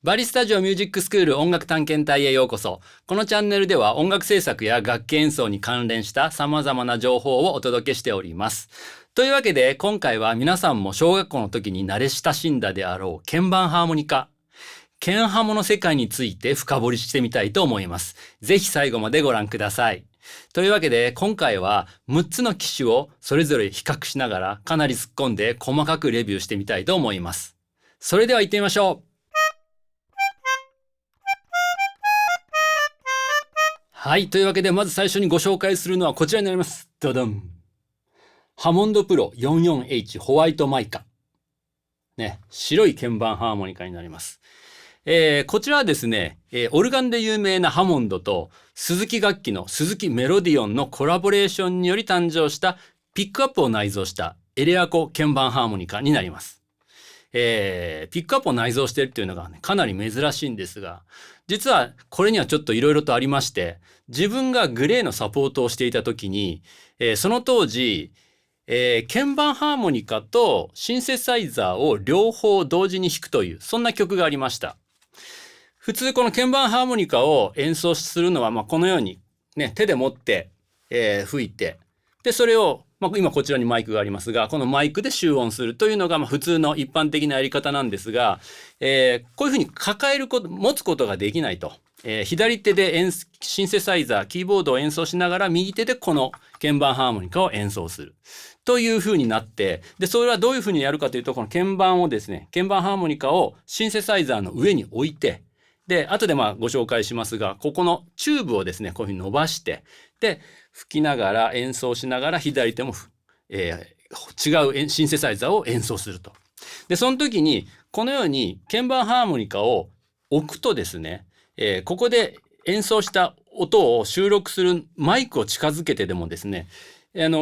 バリスタジオミュージックスクール音楽探検隊へようこそ。このチャンネルでは音楽制作や楽器演奏に関連した様々な情報をお届けしております。というわけで今回は皆さんも小学校の時に慣れ親しんだであろう鍵盤ハーモニカ、鍵ハモの世界について深掘りしてみたいと思います。ぜひ最後までご覧ください。というわけで今回は6つの機種をそれぞれ比較しながらかなり突っ込んで細かくレビューしてみたいと思います。それでは行ってみましょう。はい。というわけで、まず最初にご紹介するのはこちらになります。ドドン。ハモンドプロ 44H ホワイトマイカ。ね。白い鍵盤ハーモニカになります。こちらはですね、オルガンで有名なハモンドと鈴木楽器の鈴木メロディオンのコラボレーションにより誕生したピックアップを内蔵したエレアコ鍵盤ハーモニカになります。ピックアップを内蔵しているというのが、ね、かなり珍しいんですが、実はこれにはちょっといろいろとありまして、自分がグレーのサポートをしていた時に、その当時、鍵盤ハーモニカとシンセサイザーを両方同時に弾くという、そんな曲がありました。普通この鍵盤ハーモニカを演奏するのは、このように、ね、手で持って、吹いて、で、それを今こちらにマイクがありますが、このマイクで集音するというのが普通の一般的なやり方なんですが、こういうふうに持つことができないと。左手でシンセサイザー、キーボードを演奏しながら右手でこの鍵盤ハーモニカを演奏する。というふうになって、で、それはどういうふうにやるかというと、この鍵盤をですね、鍵盤ハーモニカをシンセサイザーの上に置いて、で、後でご紹介しますが、ここのチューブをですね、こういうふうに伸ばして、で、吹きながら演奏しながら左手も、違うシンセサイザーを演奏すると。で、その時にこのように鍵盤ハーモニカを置くとですね、ここで演奏した音を収録するマイクを近づけてでもですね、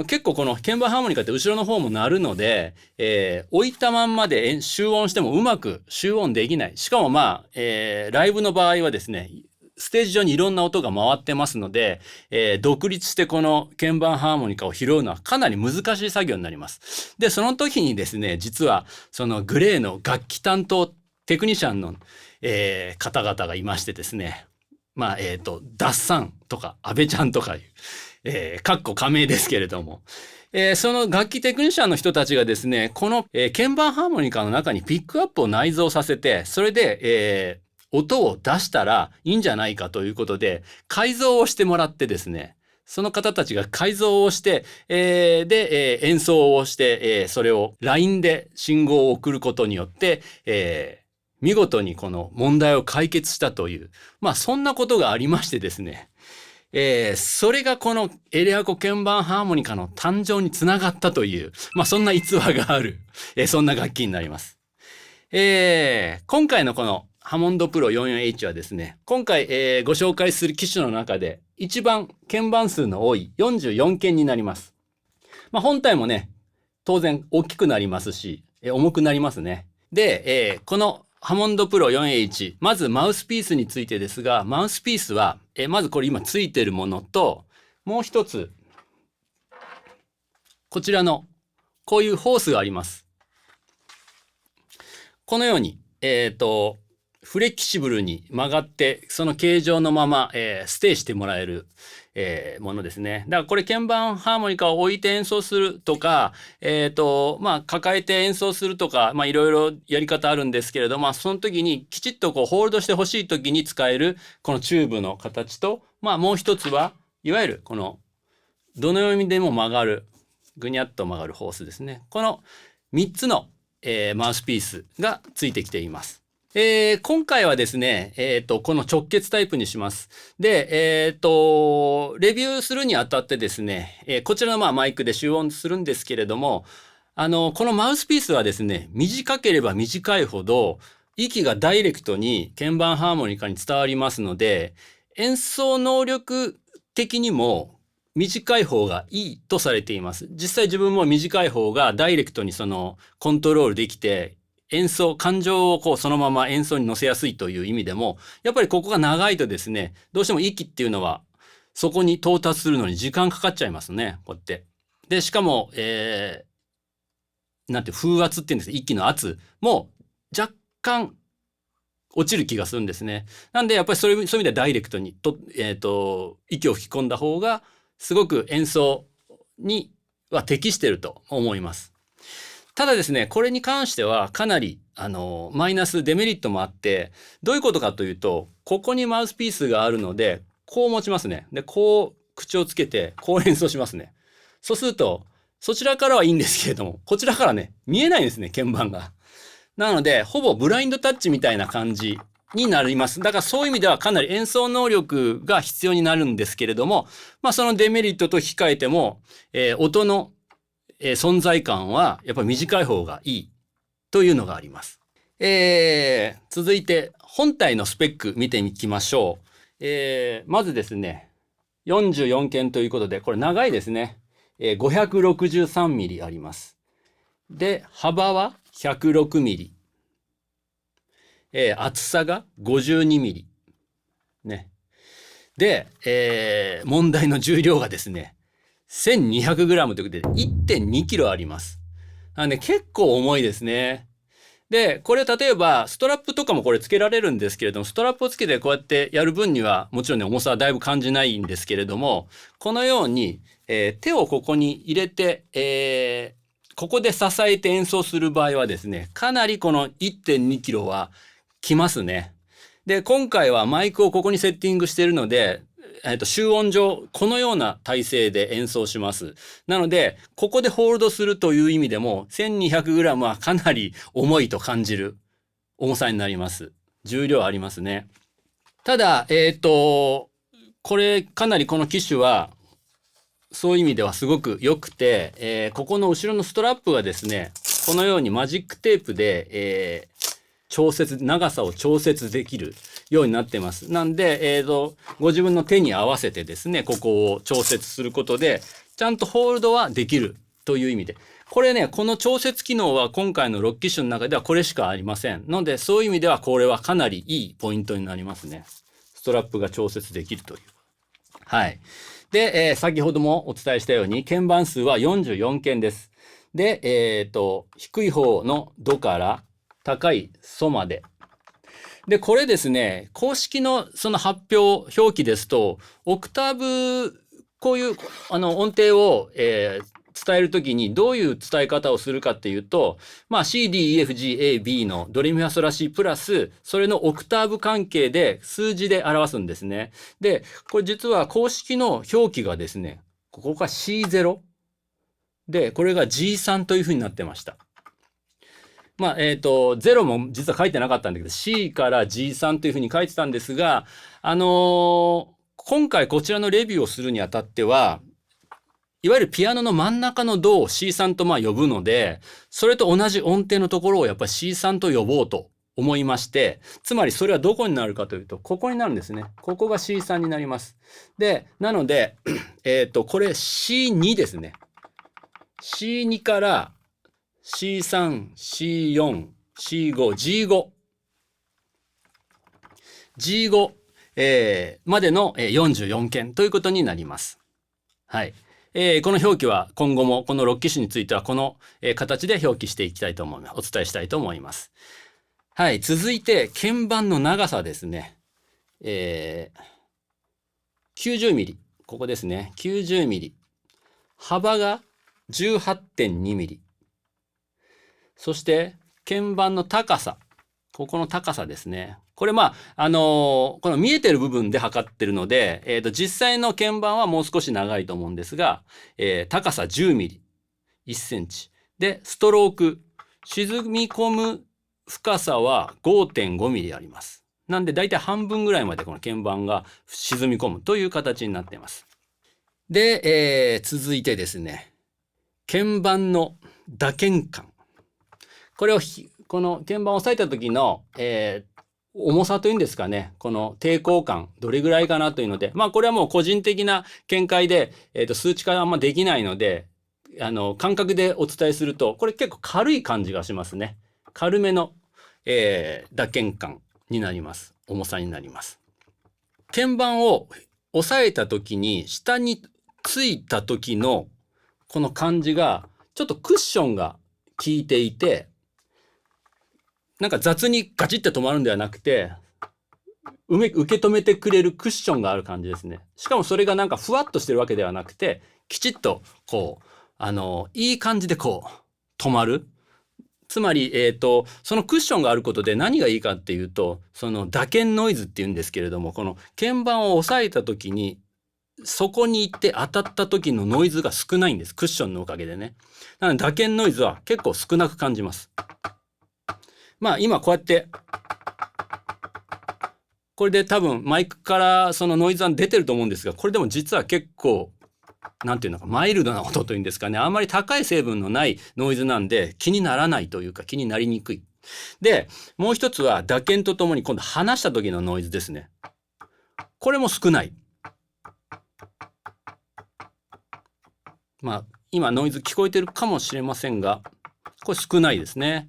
結構この鍵盤ハーモニカって後ろの方も鳴るので、置いたまんまで集音してもうまく集音できない。しかもライブの場合はですね、ステージ上にいろんな音が回ってますので、独立してこの鍵盤ハーモニカを拾うのはかなり難しい作業になります。で、その時にですね、実はそのグレーの楽器担当テクニシャンの、方々がいましてですね、ダッサンとか安倍ちゃんとかいう、かっこ仮名ですけれども、その楽器テクニシャンの人たちがですね、この、鍵盤ハーモニカの中にピックアップを内蔵させて、それで、音を出したらいいんじゃないかということで改造をしてもらってですね、その方たちが改造をして、演奏をして、それを LINE で信号を送ることによって、見事にこの問題を解決したという、そんなことがありましてですね、それがこのエレアコ鍵盤ハーモニカの誕生につながったという、そんな逸話がある、そんな楽器になります。今回のこのハモンドプロ 44H はですね、今回、ご紹介する機種の中で一番鍵盤数の多い44鍵になります。本体もね、当然大きくなりますし、重くなりますね。で、このハモンドプロ 4H、まずマウスピースについてですが、マウスピースは、まずこれ今ついてるものと、もう一つ、こちらのこういうホースがあります。このように、フレキシブルに曲がってその形状のまま、ステイしてもらえる、ものですね。だからこれ鍵盤ハーモニカを置いて演奏するとか、抱えて演奏するとか、いろいろやり方あるんですけれども、その時にきちっとこうホールドしてほしい時に使えるこのチューブの形と、もう一つはいわゆるこのどのようにでも曲がるぐにゃっと曲がるホースですね。この3つの、マウスピースがついてきています。今回はですね、この直結タイプにします。で、レビューするにあたってですね、こちらのマイクで集音するんですけれども、このマウスピースはですね、短ければ短いほど、息がダイレクトに鍵盤ハーモニカに伝わりますので、演奏能力的にも短い方がいいとされています。実際自分も短い方がダイレクトにそのコントロールできて、感情をそのまま演奏に乗せやすいという意味でも、やっぱりここが長いとですね、どうしても息っていうのはそこに到達するのに時間かかっちゃいますね、こうやって。で、しかも、風圧っていうんですか、息の圧も若干落ちる気がするんですね。なんでやっぱりそういう意味ではダイレクトに息を吹き込んだ方がすごく演奏には適していると思います。ただですね、これに関してはかなりマイナスデメリットもあって、どういうことかというと、ここにマウスピースがあるのでこう持ちますね。でこう口をつけてこう演奏しますね。そうするとそちらからはいいんですけれども、こちらからね見えないんですね、鍵盤が。なのでほぼブラインドタッチみたいな感じになります。だからそういう意味ではかなり演奏能力が必要になるんですけれども、そのデメリットと控えても、音の存在感はやっぱり短い方がいいというのがあります。続いて本体のスペック見ていきましょう。まずですね、44鍵ということで、これ長いですね。563ミリあります。で、幅は106ミリ。厚さが52ミリ。ね。で、問題の重量がですね、1200g ということで 1.2 キロあります。なんで結構重いですね。で、これ例えばストラップとかもこれつけられるんですけれども、ストラップをつけてこうやってやる分にはもちろんね、重さはだいぶ感じないんですけれども、このように、手をここに入れて、ここで支えて演奏する場合はですね、かなりこの 1.2 キロはきますね。で、今回はマイクをここにセッティングしているので、集音上、このような体勢で演奏します。なので、ここでホールドするという意味でも、1200g はかなり重いと感じる重さになります。重量ありますね。ただ、これかなりこの機種は、そういう意味ではすごく良くて、ここの後ろのストラップがですね、このようにマジックテープで、長さを調節できるようになってます。なんで、ご自分の手に合わせてですね、ここを調節することで、ちゃんとホールドはできるという意味で。これね、この調節機能は今回の6機種の中ではこれしかありません。ので、そういう意味ではこれはかなりいいポイントになりますね。ストラップが調節できるという。はい。で、先ほどもお伝えしたように、鍵盤数は44鍵です。で、低い方のドから高いソまで。で、これですね、公式のその発表、表記ですと、オクターブ、こういう音程を、伝えるときにどういう伝え方をするかっていうと、C, D, E, F, G, A, B のドレミファソラシプラス、それのオクターブ関係で数字で表すんですね。で、これ実は公式の表記がですね、ここが C0 で、これが G3 というふうになってました。0も実は書いてなかったんだけど、C から G3 というふうに書いてたんですが、今回こちらのレビューをするにあたっては、いわゆるピアノの真ん中のドを C3 と呼ぶので、それと同じ音程のところをやっぱり C3 と呼ぼうと思いまして、つまりそれはどこになるかというと、ここになるんですね。ここが C3 になります。で、なので、これ C2 ですね。C2 からC3、C4、C5、G5。G5、までの44鍵ということになります。はい。この表記は今後もこの6機種についてはこの形で表記していきたいと思います。お伝えしたいと思います。はい。続いて鍵盤の長さですね。90ミリ。ここですね。90ミリ。幅が 18.2 ミリ。そして鍵盤の高さ。ここの高さですね。これこの見えてる部分で測ってるので、実際の鍵盤はもう少し長いと思うんですが、高さ10ミリ、1センチ。で、ストローク、沈み込む深さは 5.5 ミリあります。なんで大体半分ぐらいまでこの鍵盤が沈み込むという形になっています。で、続いてですね、鍵盤の打鍵感。これをこの鍵盤を押さえた時の、重さというんですかね、この抵抗感、どれぐらいかなというので、これはもう個人的な見解で、数値化はあんまできないので、感覚でお伝えすると、これ結構軽い感じがしますね。軽めの、打鍵感になります。重さになります。鍵盤を押さえた時に、下についた時のこの感じが、ちょっとクッションが効いていて、なんか雑にガチって止まるんではなくて、受け止めてくれるクッションがある感じですね。しかもそれがなんかふわっとしてるわけではなくて、きちっとこう、いい感じでこう、止まる。つまり、そのクッションがあることで何がいいかっていうと、その打鍵ノイズっていうんですけれども、この鍵盤を押さえた時に、そこに行って当たった時のノイズが少ないんです。クッションのおかげでね。なので打鍵ノイズは結構少なく感じます。まあ今こうやって、これで多分マイクからそのノイズは出てると思うんですが、これでも実は結構、なんていうのか、マイルドな音というんですかね、あんまり高い成分のないノイズなんで気にならないというか気になりにくい。で、もう一つは打鍵とともに今度離した時のノイズですね。これも少ない。まあ今ノイズ聞こえてるかもしれませんが、これ少ないですね。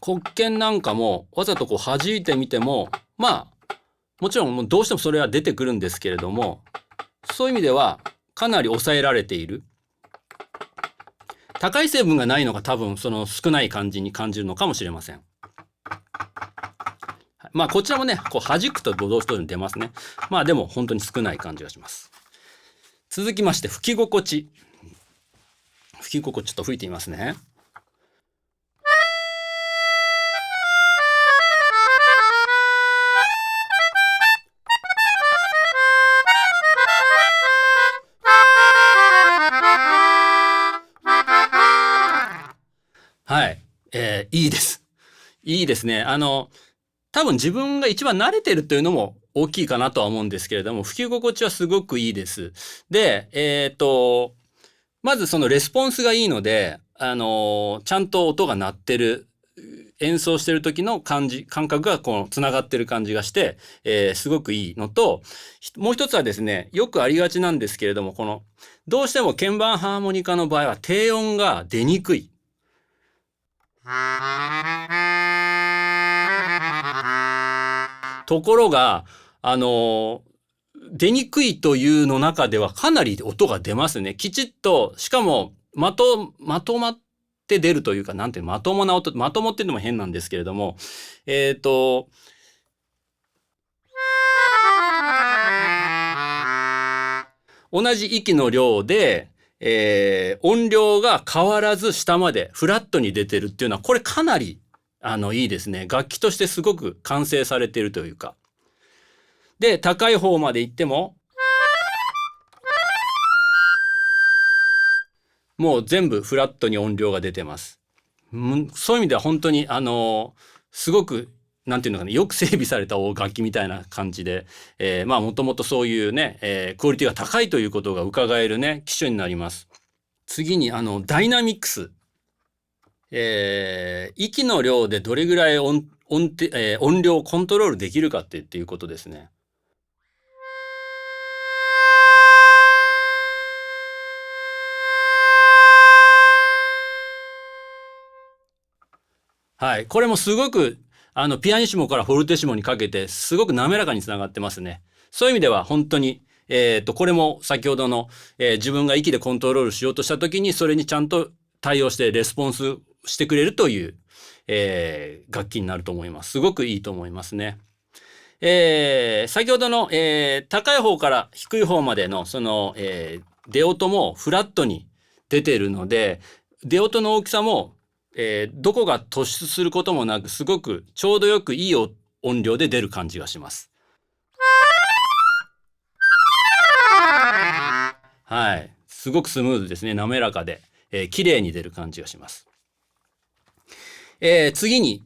黒鍵なんかもわざとこう弾いてみても、まあもちろんもうどうしてもそれは出てくるんですけれども、そういう意味ではかなり抑えられている。高い成分がないのが多分その少ない感じに感じるのかもしれません。まあこちらもね、こう弾くとどうしても出ますね。まあでも本当に少ない感じがします。続きまして吹き心地。吹き心地ちょっと吹いてみますね。はい。いいです。いいですね。多分自分が一番慣れてるというのも大きいかなとは思うんですけれども、吹き心地はすごくいいです。で、まずそのレスポンスがいいので、ちゃんと音が鳴ってる、演奏してる時の感覚がこう繋がってる感じがして、すごくいいのと、もう一つはですね、よくありがちなんですけれども、どうしても鍵盤ハーモニカの場合は低音が出にくい。ところが、出にくいというの中ではかなり音が出ますね。きちっと、しかも、まとまって出るというか、なんていうの、まともな音、まともっていうのも変なんですけれども、同じ息の量で、音量が変わらず下までフラットに出てるっていうのは、これかなり、いいですね。楽器としてすごく完成されているというか。で、高い方まで行っても、もう全部フラットに音量が出てます。そういう意味では本当に、すごく、なんていうのかな、よく整備された楽器みたいな感じで、まあもともとそういうね、クオリティが高いということが伺えるね、機種になります。次に、ダイナミックス。息の量でどれぐらい音量をコントロールできるかっていうことですね。はい。これもすごく、ピアニッシモからフォルテッシモにかけて、すごく滑らかにつながってますね。そういう意味では本当に、これも先ほどの、自分が息でコントロールしようとした時に、それにちゃんと対応してレスポンスしてくれるという、楽器になると思います。すごくいいと思いますね。先ほどの、高い方から低い方までの、出音もフラットに出てるので、出音の大きさもどこが突出することもなく、すごくちょうどよくいい音量で出る感じがします。はい。すごくスムーズですね。滑らかで、綺麗に出る感じがします。次に、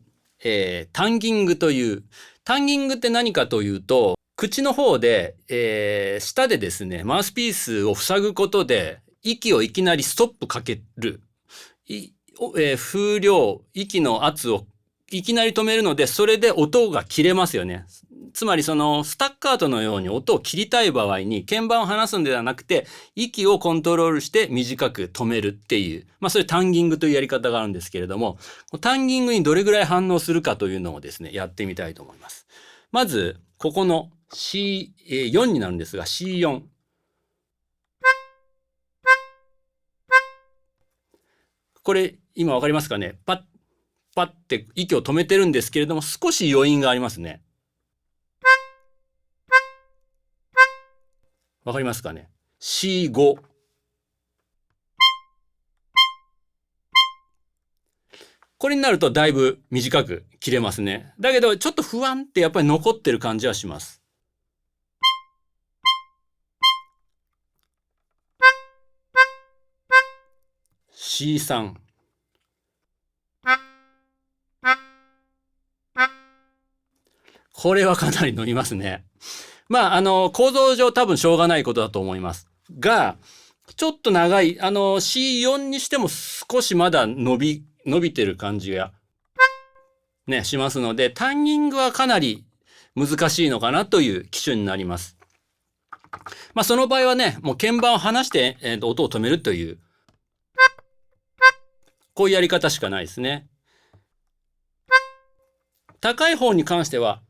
タンギングという。タンギングって何かというと、口の方で、舌でですね、マウスピースを塞ぐことで、息をいきなりストップかける。風量、息の圧をいきなり止めるので、それで音が切れますよね。つまりそのスタッカートのように音を切りたい場合に鍵盤を離すんではなくて、息をコントロールして短く止めるっていう、まあそれタンギングというやり方があるんですけれども、タンギングにどれぐらい反応するかというのをですね、やってみたいと思います。まず、ここの C4 になるんですが、C4。これ、今わかりますかね？パッパッて息を止めてるんですけれども、少し余韻がありますね。わかりますかね？ C5。これになるとだいぶ短く切れますね。だけどちょっと不安ってやっぱり残ってる感じはします。C3。これはかなり乗りますね。まあ、構造上多分しょうがないことだと思います。が、ちょっと長い、C4 にしても少しまだ伸びてる感じが、ね、しますので、タンギングはかなり難しいのかなという機種になります。まあ、その場合はね、もう鍵盤を離して、音を止めるという、こういうやり方しかないですね。高い方に関しては、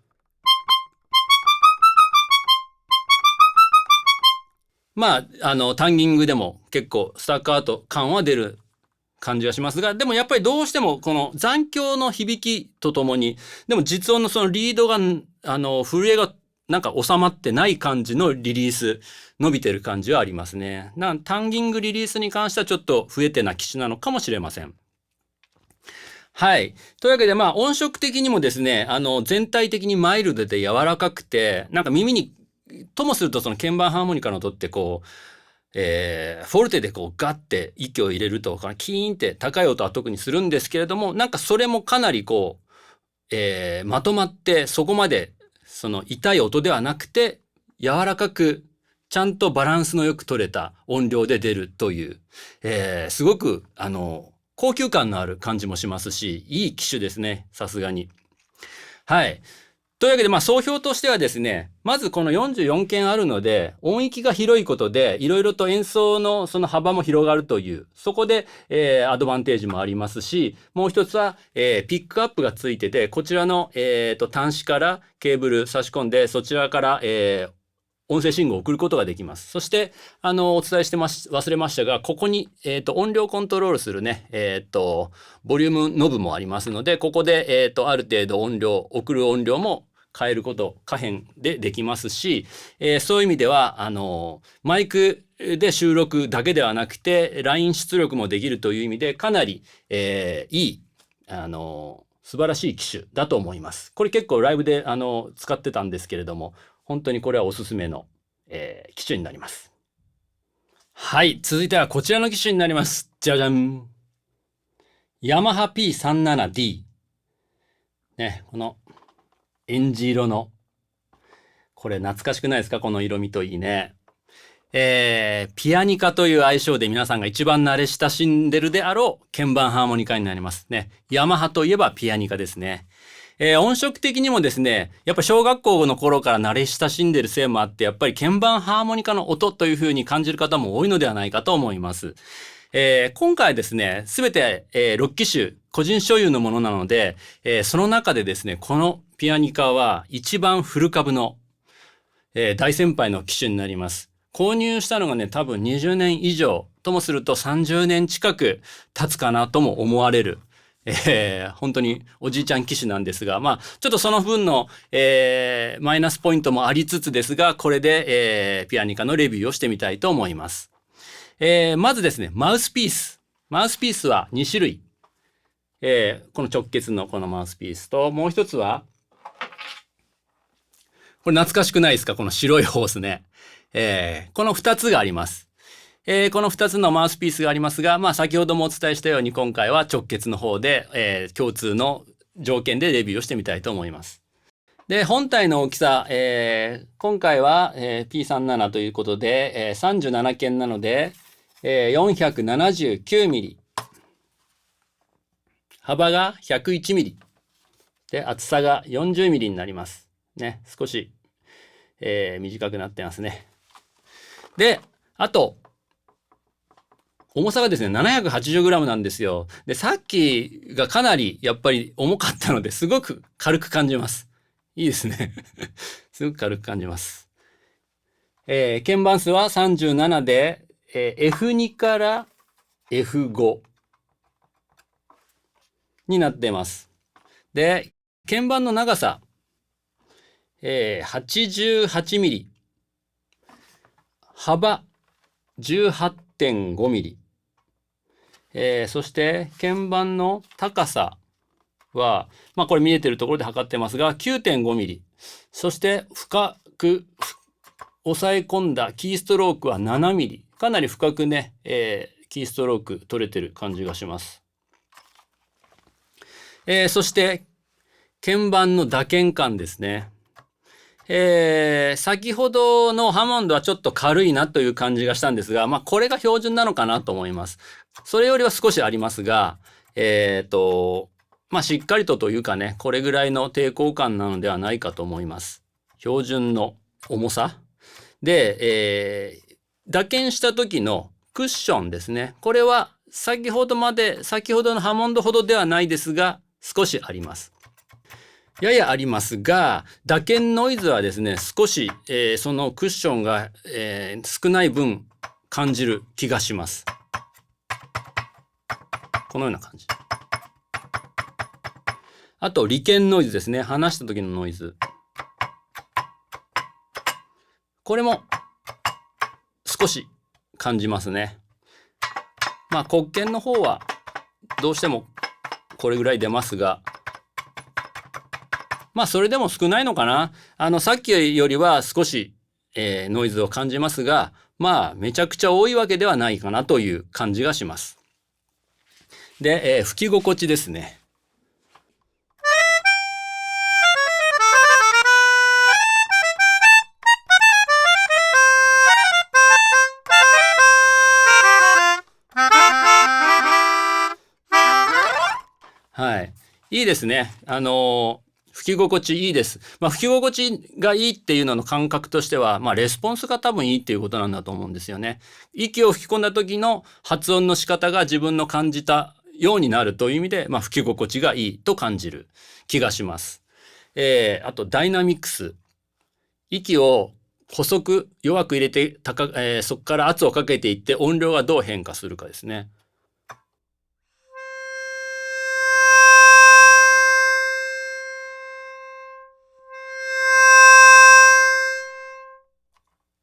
まあ、タンギングでも結構スタッカート感は出る感じがしますが、でもやっぱりどうしてもこの残響の響きとともに、でも実音のそのリードが、震えがなんか収まってない感じのリリース、伸びてる感じはありますね。タンギングリリースに関してはちょっと不得手な機種なのかもしれません。はい。というわけで、まあ、音色的にもですね、全体的にマイルドで柔らかくて、なんか耳に、ともするとその鍵盤ハーモニカの音ってこう、フォルテでこうガッて息を入れるとキーンって高い音は特にするんですけれども、なんかそれもかなりこう、まとまってそこまでその痛い音ではなくて柔らかくちゃんとバランスのよく取れた音量で出るという、すごく高級感のある感じもしますし、いい機種ですね、さすがに。はい。というわけで、まあ、総評としてはですね、まずこの44件あるので、音域が広いことで、いろいろと演奏のその幅も広がるという、そこで、アドバンテージもありますし、もう一つは、ピックアップがついてて、こちらの、端子からケーブル差し込んで、そちらから、音声信号を送ることができます。そして、お伝えして忘れましたが、ここに、音量コントロールするね、ボリュームノブもありますので、ここで、ある程度送る音量も変えること、可変でできますし、そういう意味では、マイクで収録だけではなくて、ライン出力もできるという意味で、かなり、いい、素晴らしい機種だと思います。これ結構ライブで、使ってたんですけれども、本当にこれはおすすめの、機種になります。はい、続いてはこちらの機種になります。じゃじゃん。ヤマハ P37D。ね、この、エンジ色の、これ懐かしくないですか？この色味といいね。ピアニカという愛称で皆さんが一番慣れ親しんでるであろう鍵盤ハーモニカになりますね。ヤマハといえばピアニカですね。音色的にもですね、やっぱ小学校の頃から慣れ親しんでるせいもあって、やっぱり鍵盤ハーモニカの音という風に感じる方も多いのではないかと思います。今回ですね、すべて、6機種、個人所有のものなので、その中でですね、このピアニカは一番古株の、大先輩の機種になります。購入したのがね、多分20年以上、ともすると30年近く経つかなとも思われる。本当におじいちゃん機種なんですが、まあ、ちょっとその分の、マイナスポイントもありつつですが、これで、ピアニカのレビューをしてみたいと思います。まずですね、マウスピース。マウスピースは2種類。この直結のこのマウスピースと、もう一つは、これ懐かしくないですか？この白いホースね。この2つがあります。この2つのマウスピースがありますが、まあ先ほどもお伝えしたように今回は直結の方で、共通の条件でレビューをしてみたいと思います。で、本体の大きさ、今回は、P37 ということで、37件なので、479ミリ。幅が101ミリ。で、厚さが40ミリになります。ね、少し、短くなってますね。で、あと、重さがですね、780g なんですよ。で、さっきがかなりやっぱり重かったのですごく軽く感じます。いいですね。すごく軽く感じます。鍵盤数は37で、F2 から F5。になっています。で、鍵盤の長さ、88ミリ。幅、18.5ミリ。そして鍵盤の高さは、まあこれ見えてるところで測ってますが、9.5ミリ。そして深く押さえ込んだキーストロークは7ミリ。かなり深くね、キーストローク取れてる感じがします。そして鍵盤の打鍵感ですね。先ほどのハモンドはちょっと軽いなという感じがしたんですが、まあこれが標準なのかなと思います。それよりは少しありますが、まあしっかりというかね、これぐらいの抵抗感なのではないかと思います。標準の重さ。で、打鍵した時のクッションですね。これは先ほどのハモンドほどではないですが、少しあります。ややありますが、打鍵ノイズはですね、少し、そのクッションが、少ない分感じる気がします。このような感じ。あと、離鍵ノイズですね。話した時のノイズ。これも少し感じますね。まあ、黒鍵の方はどうしてもこれぐらい出ますが、まあそれでも少ないのかな。さっきよりは少し、ノイズを感じますが、まあめちゃくちゃ多いわけではないかなという感じがします。で、吹き心地ですね。はい。いいですね。吹き心地いいです。まあ、吹き心地がいいっていうのの感覚としては、まあ、レスポンスが多分いいっていうことなんだと思うんですよね。息を吹き込んだ時の発音の仕方が自分の感じたようになるという意味で、まあ、吹き心地がいいと感じる気がします。あと、ダイナミクス。息を細く弱く入れてそこから圧をかけていって音量がどう変化するかですね。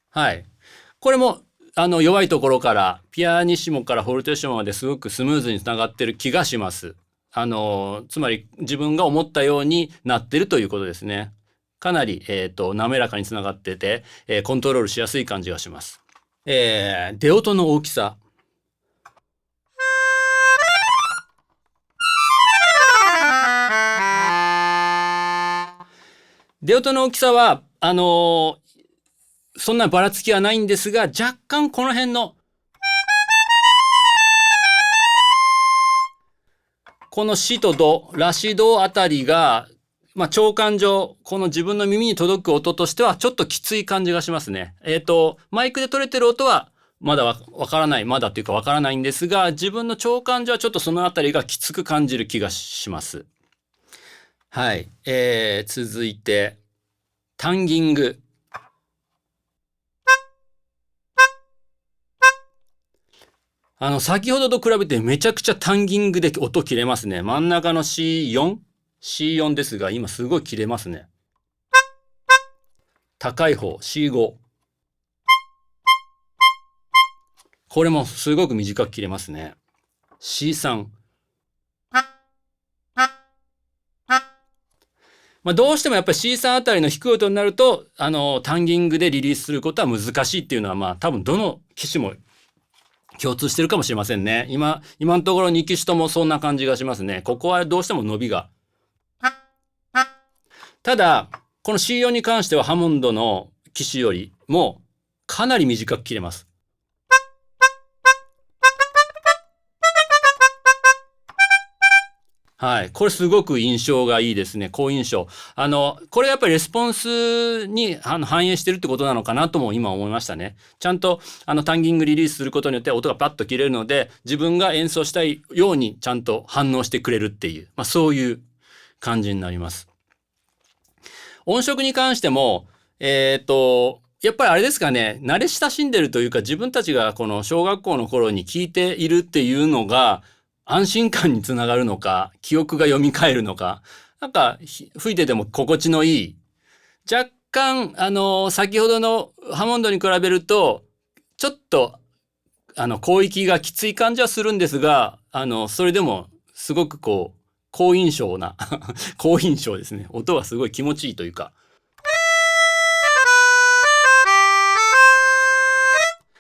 はい。これも、弱いところから、ピアニッシモからフォルテッシモまですごくスムーズにつながってる気がします。つまり自分が思ったようになってるということですね。かなり、滑らかにつながってて、コントロールしやすい感じがします。出音の大きさ。出音の大きさは、そんなばらつきはないんですが、若干この辺の、このシとド、ラシドあたりが、まあ、長感上、この自分の耳に届く音としてはちょっときつい感じがしますね。マイクで取れてる音はまだわからない、まだっていうかわからないんですが、自分の長感上はちょっとそのあたりがきつく感じる気がします。はい。続いて、タンギング。先ほどと比べてめちゃくちゃタンギングで音切れますね。真ん中の C4?C4 ですが、今すごい切れますね。高い方 C5。これもすごく短く切れますね。C3。まあ、どうしてもやっぱり C3 あたりの低い音になると、タンギングでリリースすることは難しいっていうのは、まあ多分どの機種も共通してるかもしれませんね。今のところ2機種ともそんな感じがしますね。ここはどうしても伸びが。ただ、この C4 に関してはハモンドの機種よりもかなり短く切れます。はい。これすごく印象がいいですね。好印象。これやっぱりレスポンスに反映してるってことなのかなとも今思いましたね。ちゃんとタンギングリリースすることによって音がパッと切れるので、自分が演奏したいようにちゃんと反応してくれるっていう、まあそういう感じになります。音色に関しても、やっぱりあれですかね、慣れ親しんでるというか、自分たちがこの小学校の頃に聞いているっていうのが、安心感につながるのか、記憶が蘇るのか、なんか吹いてても心地のいい。若干、先ほどのハモンドに比べると、ちょっと、広域がきつい感じはするんですが、それでも、すごくこう、好印象な、好印象ですね。音がすごい気持ちいいというか。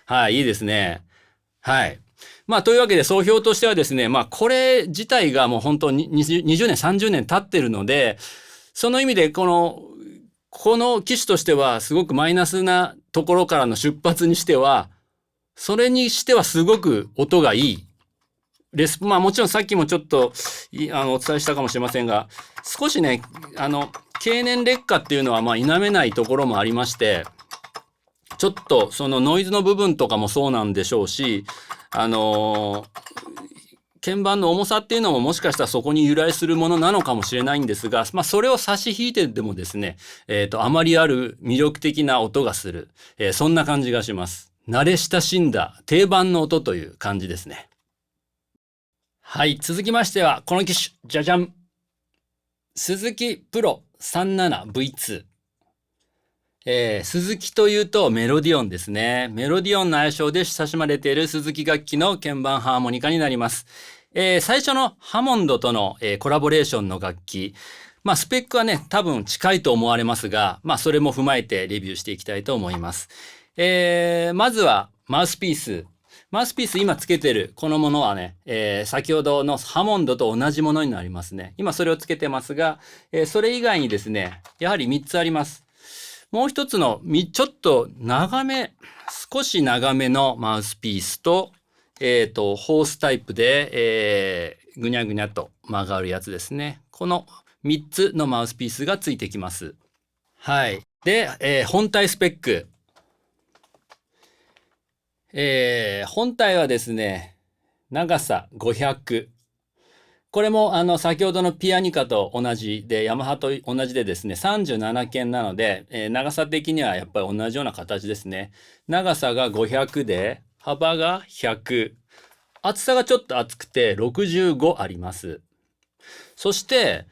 はい、いいですね。はい。まあ、というわけで、総評としてはですね、まあ、これ自体がもう本当に20年、30年経ってるので、その意味で、この機種としては、すごくマイナスなところからの出発にしては、それにしてはすごく音がいい。まあもちろんさっきもちょっと、お伝えしたかもしれませんが、少しね、経年劣化っていうのはまあ否めないところもありまして、ちょっとそのノイズの部分とかもそうなんでしょうし、鍵盤の重さっていうのももしかしたらそこに由来するものなのかもしれないんですが、まあそれを差し引いてでもですね、あまりある魅力的な音がする、そんな感じがします。慣れ親しんだ定番の音という感じですね。はい、続きましてはこの機種、じゃじゃん。鈴木プロ 37V2。鈴木というとメロディオンですね。メロディオンの愛称で親しまれている鈴木楽器の鍵盤ハーモニカになります。最初のハモンドとの、コラボレーションの楽器。まあスペックはね、多分近いと思われますが、まあそれも踏まえてレビューしていきたいと思います。まずはマウスピース。マウスピース今つけてるこのものはね、先ほどのハモンドと同じものになりますね。今それをつけてますが、それ以外にですね、やはり3つあります。もう一つのちょっと少し長めのマウスピースと、ホースタイプで、ぐにゃぐにゃと曲がるやつですね。この3つのマウスピースがついてきます。はい。で、本体スペック。本体はですね、長さ500。これも先ほどのピアニカと同じで、ヤマハと同じでですね、37鍵なので、長さ的にはやっぱり同じような形ですね。長さが500で、幅が100。厚さがちょっと厚くて65あります。そして、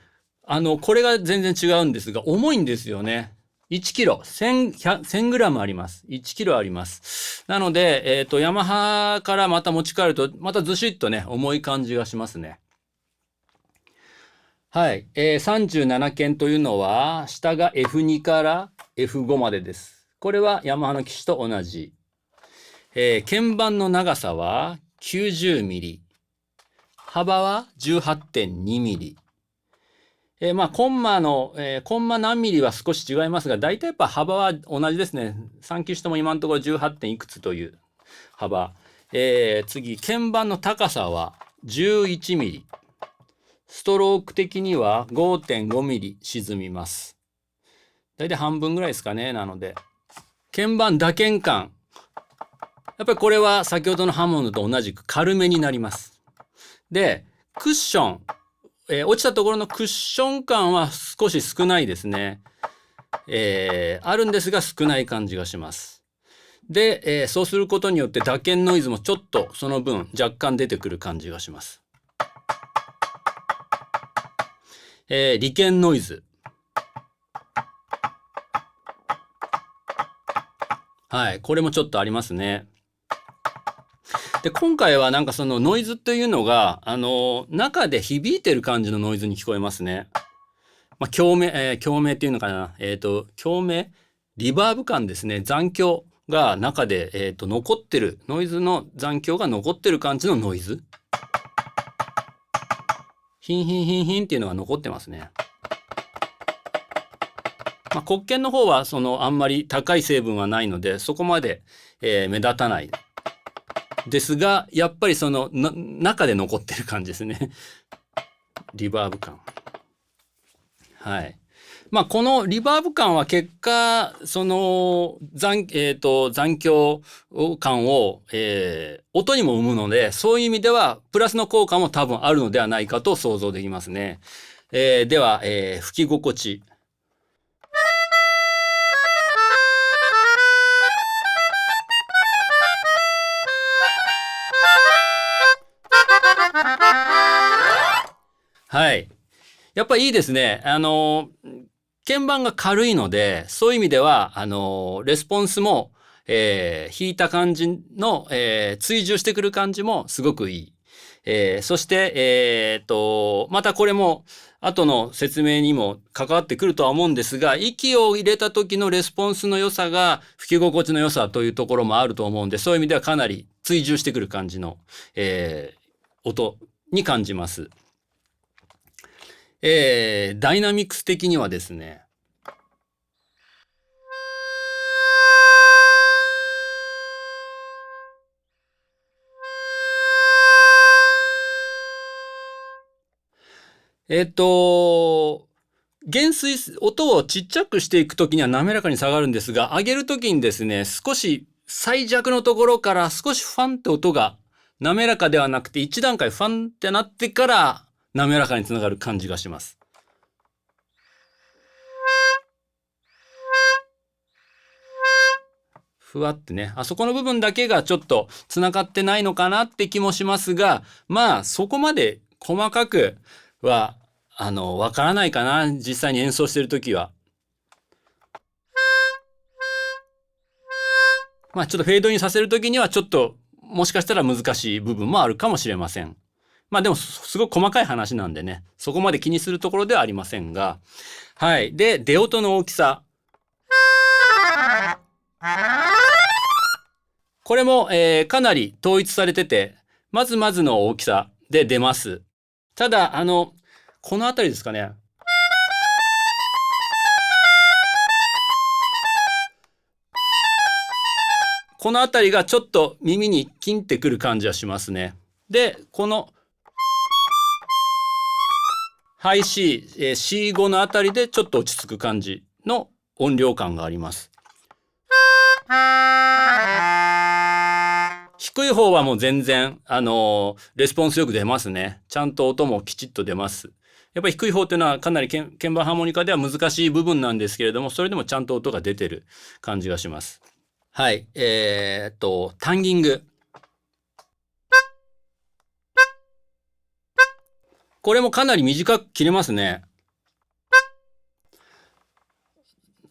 これが全然違うんですが、重いんですよね。1キロ、1000グラムあります。1キロあります。なので、ヤマハからまた持ち帰ると、またずしっとね、重い感じがしますね。はい。37鍵というのは、下が F2 から F5 までです。これはヤマハの機種と同じ。鍵盤の長さは90ミリ。幅は 18.2 ミリ。まあ、コンマ何ミリは少し違いますが、大体やっぱ幅は同じですね。3機種とも今のところ 18. いくつという幅。次、鍵盤の高さは11ミリ。ストローク的には 5.5 ミリ沈みます。大体半分ぐらいですかね。なので。鍵盤打鍵感。やっぱりこれは先ほどのハモンドと同じく軽めになります。で、クッション。落ちたところのクッション感は少し少ないですね。あるんですが少ない感じがします。で、そうすることによって打鍵ノイズもちょっとその分若干出てくる感じがします。利権ノイズ。はい、これもちょっとありますね。で、今回はなんかそのノイズというのが、中で響いてる感じのノイズに聞こえますね。まあ、共鳴っていうのかな。共鳴リバーブ感ですね。残響が中で、残ってる。ノイズの残響が残ってる感じのノイズ。ヒンヒンヒンヒンっていうのが残ってますね。まあ、黒鍵の方はあんまり高い成分はないのでそこまで、目立たないですがやっぱり中で残ってる感じですね。リバーブ感。はい。まあこのリバーブ感は結果残響感を、音にも生むのでそういう意味ではプラスの効果も多分あるのではないかと想像できますね。では、吹き心地。はい。やっぱいいですね。鍵盤が軽いので、そういう意味では、レスポンスも、弾いた感じの、追従してくる感じもすごくいい。そして、またこれも、後の説明にも関わってくるとは思うんですが、息を入れた時のレスポンスの良さが吹き心地の良さというところもあると思うんで、そういう意味ではかなり追従してくる感じの、音に感じます。ダイナミクス的にはですね、減衰、音をちっちゃくしていくときには滑らかに下がるんですが、上げるときにですね、少し最弱のところから少しファンって音が滑らかではなくて一段階ファンってなってから滑らかにつながる感じがします。ふわってね、あそこの部分だけがちょっと繋がってないのかなって気もしますが、まあそこまで細かくはわからないかな、実際に演奏してるときは。まあちょっとフェードインさせるときにはちょっともしかしたら難しい部分もあるかもしれません。まあでもすごく細かい話なんでね、そこまで気にするところではありませんが。はい。で、出音の大きさ。これも、かなり統一されてて、まずまずの大きさで出ます。ただ、このあたりですかね。このあたりがちょっと耳にキンってくる感じはしますね。で、このハイ C、C5 のあたりでちょっと落ち着く感じの音量感があります。低い方はもう全然、レスポンスよく出ますね。ちゃんと音もきちっと出ます。やっぱり低い方っていうのはかなり鍵盤ハーモニカでは難しい部分なんですけれども、それでもちゃんと音が出てる感じがします。はい。タンギング。これもかなり短く切れますね。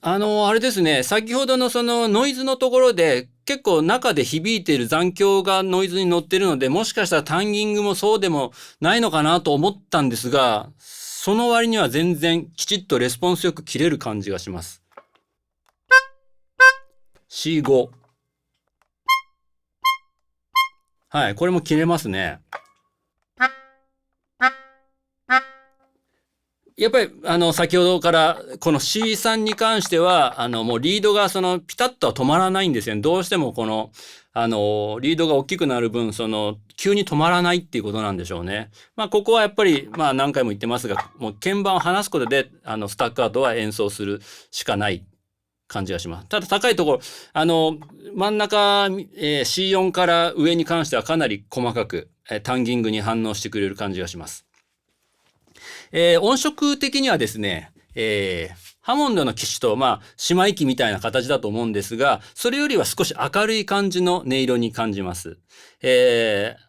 あれですね、先ほどのそのノイズのところで結構中で響いている残響がノイズに乗ってるので、もしかしたらタンギングもそうでもないのかなと思ったんですが、その割には全然きちっとレスポンスよく切れる感じがします。C5。はい、これも切れますね。やっぱり、先ほどから、この C3 に関しては、もうリードがピタッとは止まらないんですよね。どうしてもこの、リードが大きくなる分、急に止まらないっていうことなんでしょうね。まあ、ここはやっぱり、まあ、何回も言ってますが、もう鍵盤を離すことで、スタックアウトは演奏するしかない感じがします。ただ高いところ、真ん中、C4 から上に関してはかなり細かく、タンギングに反応してくれる感じがします。音色的にはですね、ハモンドの機種と、まあ、姉妹機みたいな形だと思うんですが、それよりは少し明るい感じの音色に感じます。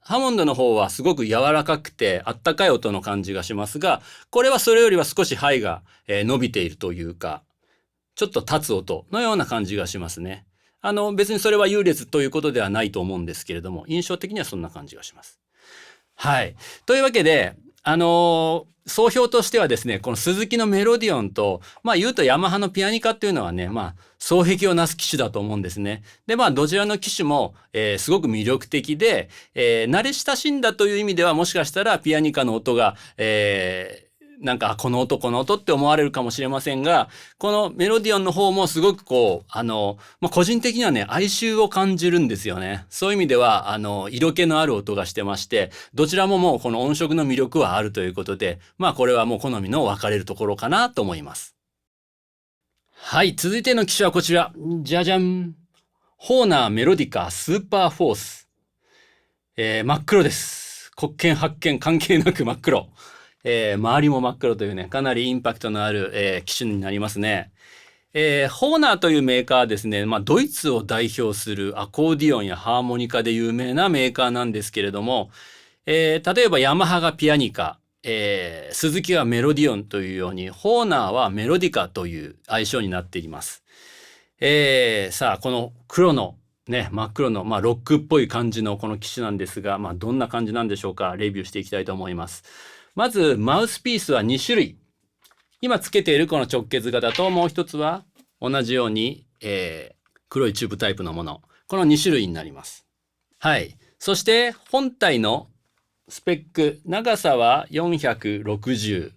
ハモンドの方はすごく柔らかくて、あったかい音の感じがしますが、これはそれよりは少しハイが、伸びているというか、ちょっと立つ音のような感じがしますね。別にそれは優劣ということではないと思うんですけれども、印象的にはそんな感じがします。はい。というわけで、総評としてはですね、この鈴木のメロディオンと、まあ言うとヤマハのピアニカっていうのはね、まあ双璧をなす機種だと思うんですね。で、まあどちらの機種も、すごく魅力的で、慣れ親しんだという意味ではもしかしたらピアニカの音が、なんか、この音って思われるかもしれませんが、このメロディオンの方もすごくこう、まあ、個人的にはね、哀愁を感じるんですよね。そういう意味では、色気のある音がしてまして、どちらももうこの音色の魅力はあるということで、まあ、これはもう好みの分かれるところかなと思います。はい、続いての機種はこちら。じゃじゃん。ホーナーメロディカスーパーフォース。真っ黒です。黒鍵発見関係なく真っ黒。周りも真っ黒というね、かなりインパクトのある、機種になりますね。ホーナーというメーカーはですね、まあ、ドイツを代表するアコーディオンやハーモニカで有名なメーカーなんですけれども、例えばヤマハがピアニカ、鈴木はメロディオンというように、ホーナーはメロディカという愛称になっています。さあ、この黒のね、真っ黒の、ロックっぽい感じのこの機種なんですが、どんな感じなんでしょうか。レビューしていきたいと思います。まず、マウスピースは2種類。今つけているこの直結型と、もう一つは同じように、黒いチューブタイプのもの。この2種類になります。はい。そして、本体のスペック、長さは460、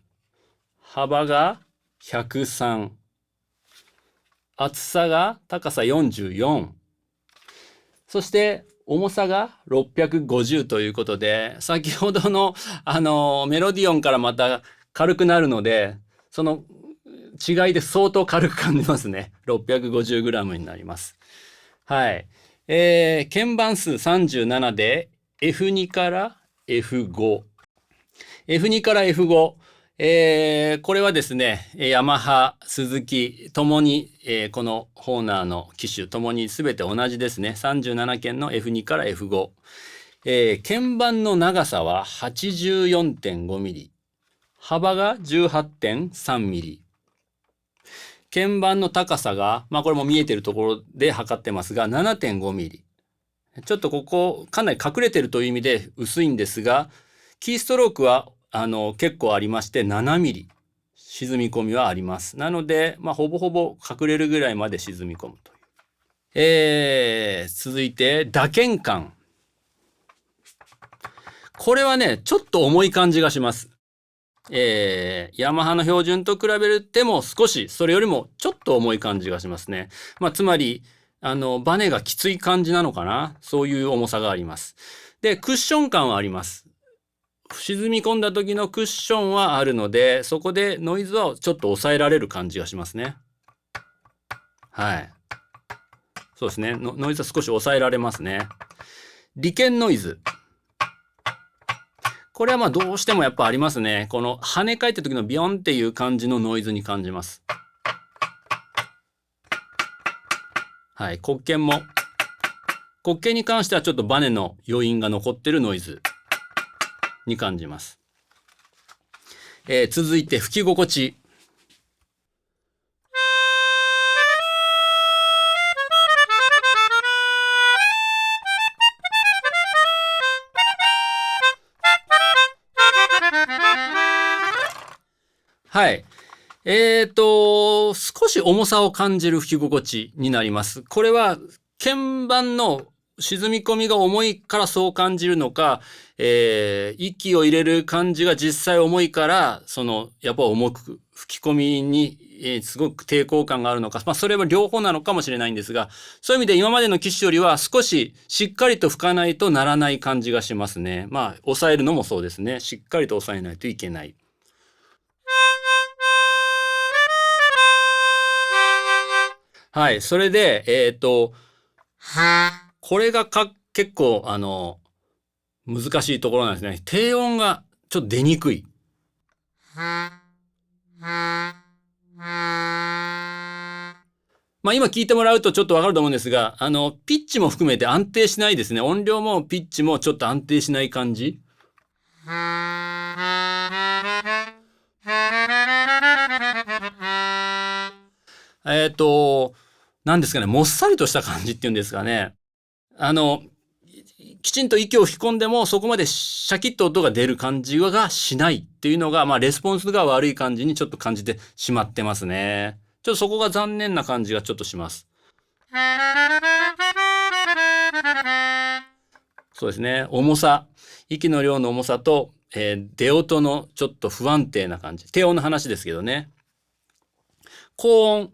幅が103、厚さが高さ44、そして重さが650ということで、先ほどのメロディオンからまた軽くなるので、その違いで相当軽く感じますね。650g になります。はい。鍵盤数37で F2 から F5。F2 から F5。これはですね、ヤマハ、スズキ、ともに、このホーナーの機種、ともに全て同じですね。37件の F2 から F5。鍵盤の長さは 84.5mm。幅が 18.3mm。鍵盤の高さが、これも見えてるところで測ってますが、7.5mm。ちょっとここ、かなり隠れてるという意味で薄いんですが、キーストロークは、結構ありまして、7mm。沈み込みはあります。なので、ほぼほぼ隠れるぐらいまで沈み込むという。続いて、打鍵感。これはね、ちょっと重い感じがします。ヤマハの標準と比べても少し、それよりもちょっと重い感じがしますね。つまり、バネがきつい感じなのかな。そういう重さがあります。で、クッション感はあります。沈み込んだ時のクッションはあるので、そこでノイズはちょっと抑えられる感じがしますね。はい。そうですね。ノイズは少し抑えられますね。利権ノイズ。これはどうしてもやっぱありますね。この跳ね返った時のビヨンっていう感じのノイズに感じます。はい。黒鍵も。黒鍵に関してはちょっとバネの余韻が残ってるノイズに感じます。続いて吹き心地。はい。少し重さを感じる吹き心地になります。これは鍵盤の沈み込みが重いからそう感じるのか、息を入れる感じが実際重いから、やっぱ重く吹き込みに、すごく抵抗感があるのか、それは両方なのかもしれないんですが、そういう意味で今までの機種よりは少ししっかりと吹かないとならない感じがしますね。抑えるのもそうですね。しっかりと抑えないといけない。はい。それで、これが結構、難しいところなんですね。低音がちょっと出にくい。今聞いてもらうとちょっとわかると思うんですが、ピッチも含めて安定しないですね。音量もピッチもちょっと安定しない感じ。なんですかね、もっさりとした感じっていうんですかね。きちんと息を吹き込んでもそこまでシャキッと音が出る感じがしないっていうのが、レスポンスが悪い感じにちょっと感じてしまってますね。ちょっとそこが残念な感じがちょっとします。そうですね。重さ。息の量の重さと、出音のちょっと不安定な感じ。低音の話ですけどね。高音。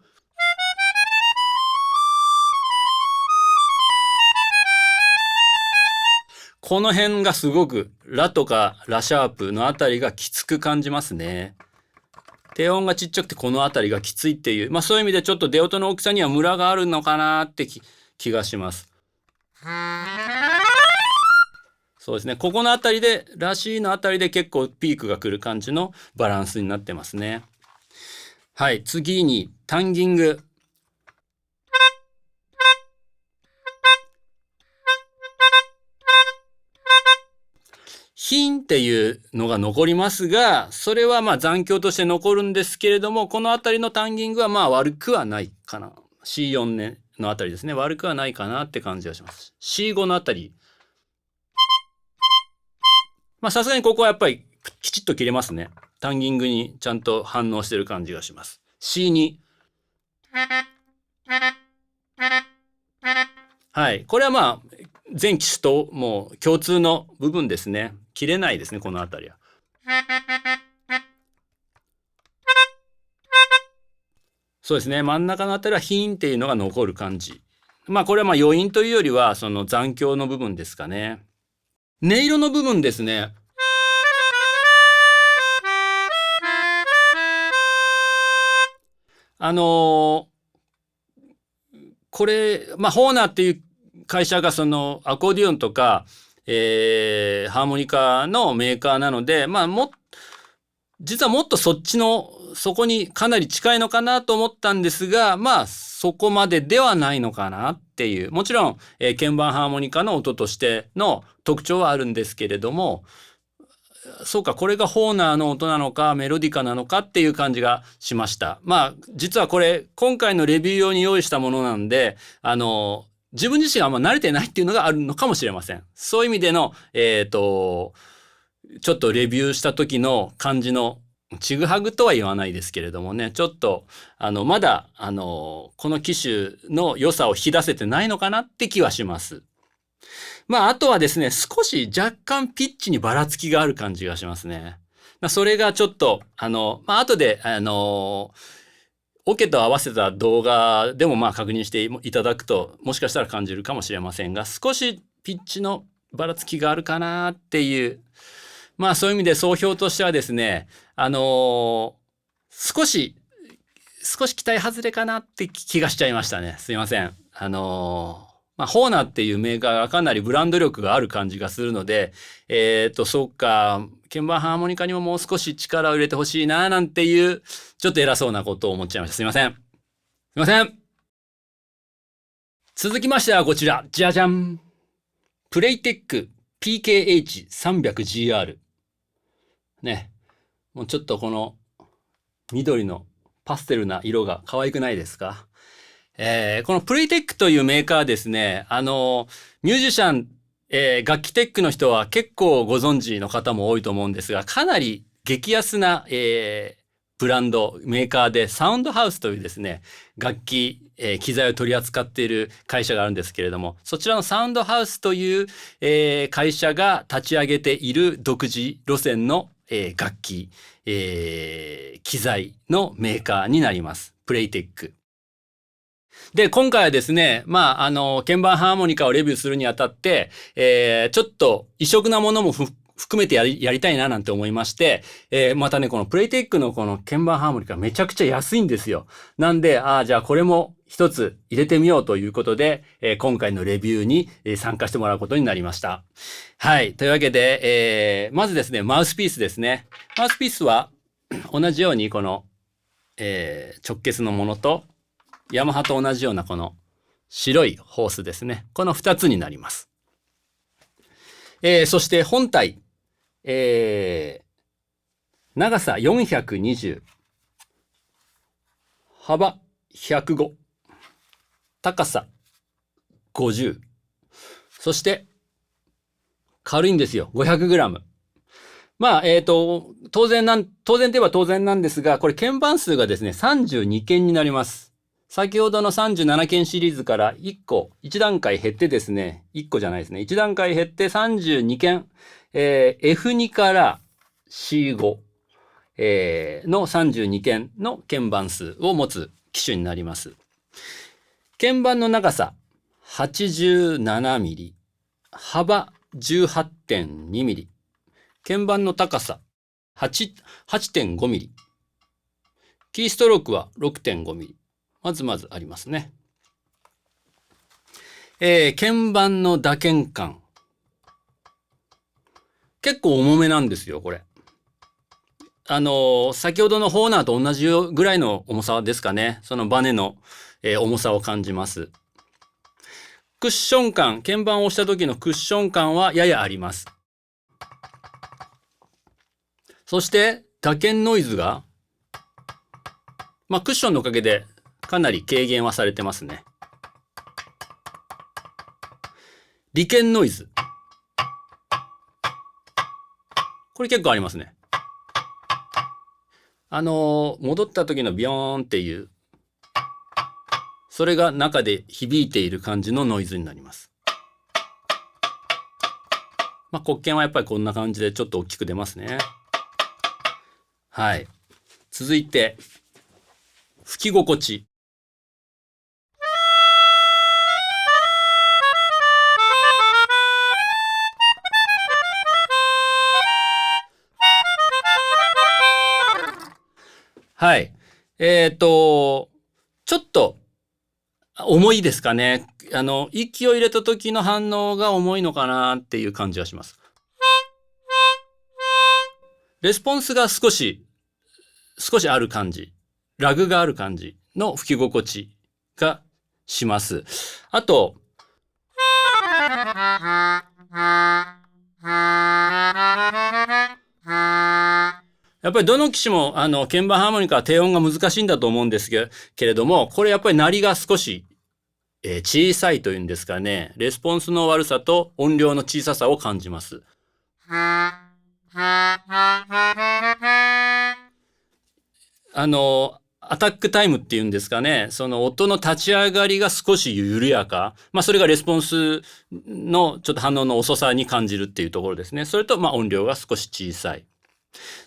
この辺がすごくラとかラシャープのあたりがきつく感じますね。低音がちっちゃくてこのあたりがきついっていう、そういう意味でちょっと出音の大きさにはムラがあるのかなって気がします。そうですね。ここのあたりで、らしいのあたりで結構ピークが来る感じのバランスになってますね。はい。次に、タンギング。ヒンっていうのが残りますが、それはまあ残響として残るんですけれども、このあたりのタンギングはまあ悪くはないかな。C4 ねのあたりですね。悪くはないかなって感じがします。C5 のあたり。まあさすがにここはやっぱりきちっと切れますね。タンギングにちゃんと反応してる感じがします。C2。はい。これはまあ、全機種ともう共通の部分ですね。切れないですね、このあたりは。そうですね。真ん中のあたりはヒーンっていうのが残る感じ。まあこれはまあ余韻というよりはその残響の部分ですかね。音色の部分ですね。これ、まあホーナーっていう会社がそのアコーディオンとか、ハーモニカのメーカーなので、まあ実はもっとそっちの、そこにかなり近いのかなと思ったんですが、まあ、そこまでではないのかなっていう。もちろん、鍵盤ハーモニカの音としての特徴はあるんですけれども、そうか、これがホーナーの音なのか、メロディカなのかっていう感じがしました。まあ、実はこれ、今回のレビュー用に用意したものなんで、自分自身があんま慣れてないっていうのがあるのかもしれません。そういう意味での、ちょっとレビューした時の感じのちぐはぐとは言わないですけれどもね、ちょっと、まだ、この機種の良さを引き出せてないのかなって気はします。まあ、あとはですね、少し若干ピッチにばらつきがある感じがしますね。それがちょっと、まあ、後で、オケと合わせた動画でもまあ確認していただくと、もしかしたら感じるかもしれませんが、少しピッチのばらつきがあるかなっていう、まあそういう意味で総評としてはですね、少し期待外れかなって気がしちゃいましたね。すいません。まあ、ホーナーっていうメーカーがかなりブランド力がある感じがするので、そうか、鍵盤ハーモニカにももう少し力を入れてほしいな、なんていう、ちょっと偉そうなことを思っちゃいました。すいません。すいません。続きましてはこちら。じゃじゃん。プレイテック PKH300GR。ね。もうちょっとこの緑のパステルな色が可愛くないですか？このプレイテックというメーカーですね、ミュージシャン、楽器テックの人は結構ご存知の方も多いと思うんですが、かなり激安な、ブランド、メーカーでサウンドハウスというですね、楽器、機材を取り扱っている会社があるんですけれども、そちらのサウンドハウスという、会社が立ち上げている独自路線の、楽器、機材のメーカーになります。プレイテック。で、今回はですね、まあ、鍵盤ハーモニカをレビューするにあたって、ちょっと異色なものも含めてやりたいななんて思いまして、またね、このプレイテックのこの鍵盤ハーモニカめちゃくちゃ安いんですよ。なんで、じゃあこれも一つ入れてみようということで、今回のレビューに参加してもらうことになりました。はい。というわけで、まずですね、マウスピースですね。マウスピースは同じようにこの、直結のものと、ヤマハと同じようなこの白いホースですね。この2つになります。そして本体、長さ420、幅105、高さ50、そして軽いんですよ。500g。まあ、当然といえば当然なんですが、これ鍵盤数がですね、32鍵になります。先ほどの37件シリーズから1段階減ってですね、1個じゃないですね、1段階減って32件、F2 から C5、の32件の鍵盤数を持つ機種になります。鍵盤の長さ87ミリ、幅 18.2 ミリ、鍵盤の高さ8.5 ミリ、キーストロークは 6.5 ミリ。まずありますね。鍵盤の打鍵感。結構重めなんですよ、これ。先ほどのホーナーと同じぐらいの重さですかね。そのバネの、重さを感じます。クッション感、鍵盤を押した時のクッション感はややあります。そして打鍵ノイズが、クッションのおかげでかなり軽減はされてますね。離鍵ノイズ。これ結構ありますね。戻った時のビヨーンっていう、それが中で響いている感じのノイズになります。黒鍵はやっぱりこんな感じでちょっと大きく出ますね。はい。続いて、吹き心地。はい。ちょっと重いですかね。息を入れた時の反応が重いのかなっていう感じがします。レスポンスが少しある感じ。ラグがある感じの吹き心地がします。あと、やっぱりどの機種も鍵盤ハーモニカは低音が難しいんだと思うんですけれども、これやっぱり鳴りが少し、小さいというんですかね、レスポンスの悪さと音量の小ささを感じます。アタックタイムっていうんですかね、その音の立ち上がりが少し緩やか。それがレスポンスのちょっと反応の遅さに感じるっていうところですね。それと、音量が少し小さい。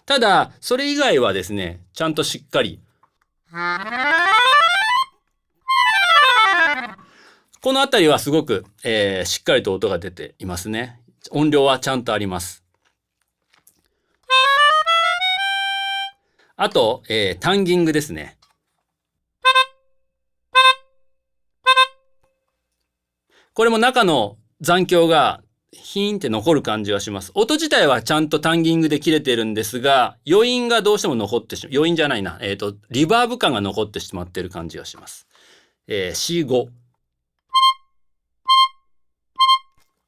ただ、それ以外はですね、ちゃんとしっかり。このあたりはすごく、しっかりと音が出ていますね。音量はちゃんとあります。あと、タンギングですね。これも中の残響がヒーンって残る感じがします。音自体はちゃんとタンギングで切れてるんですが、余韻がどうしても残って余韻じゃないな。リバーブ感が残ってしまってる感じがします。C5。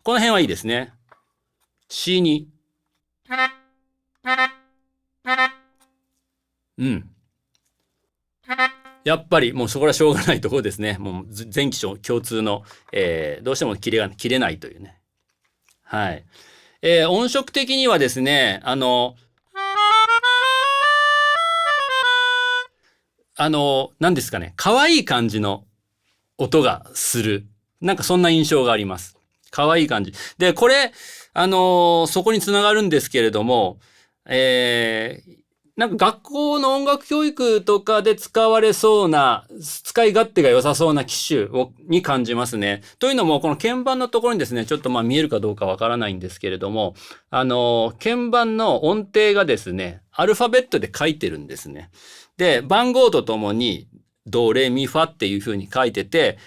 この辺はいいですね。C2。うん。やっぱりもうそこらしょうがないところですね。もう全機種共通の、どうしても切れないというね。はい。音色的にはですね、何ですかね、可愛い感じの音がする。なんかそんな印象があります。可愛い感じ。で、これ、そこにつながるんですけれども、なんか学校の音楽教育とかで使われそうな、使い勝手が良さそうな機種に感じますね。というのも、この鍵盤のところにですね、ちょっと見えるかどうかわからないんですけれども、鍵盤の音程がですね、アルファベットで書いてるんですね。で、番号とともに、ド、レ、ミ、ファっていう風に書いてて、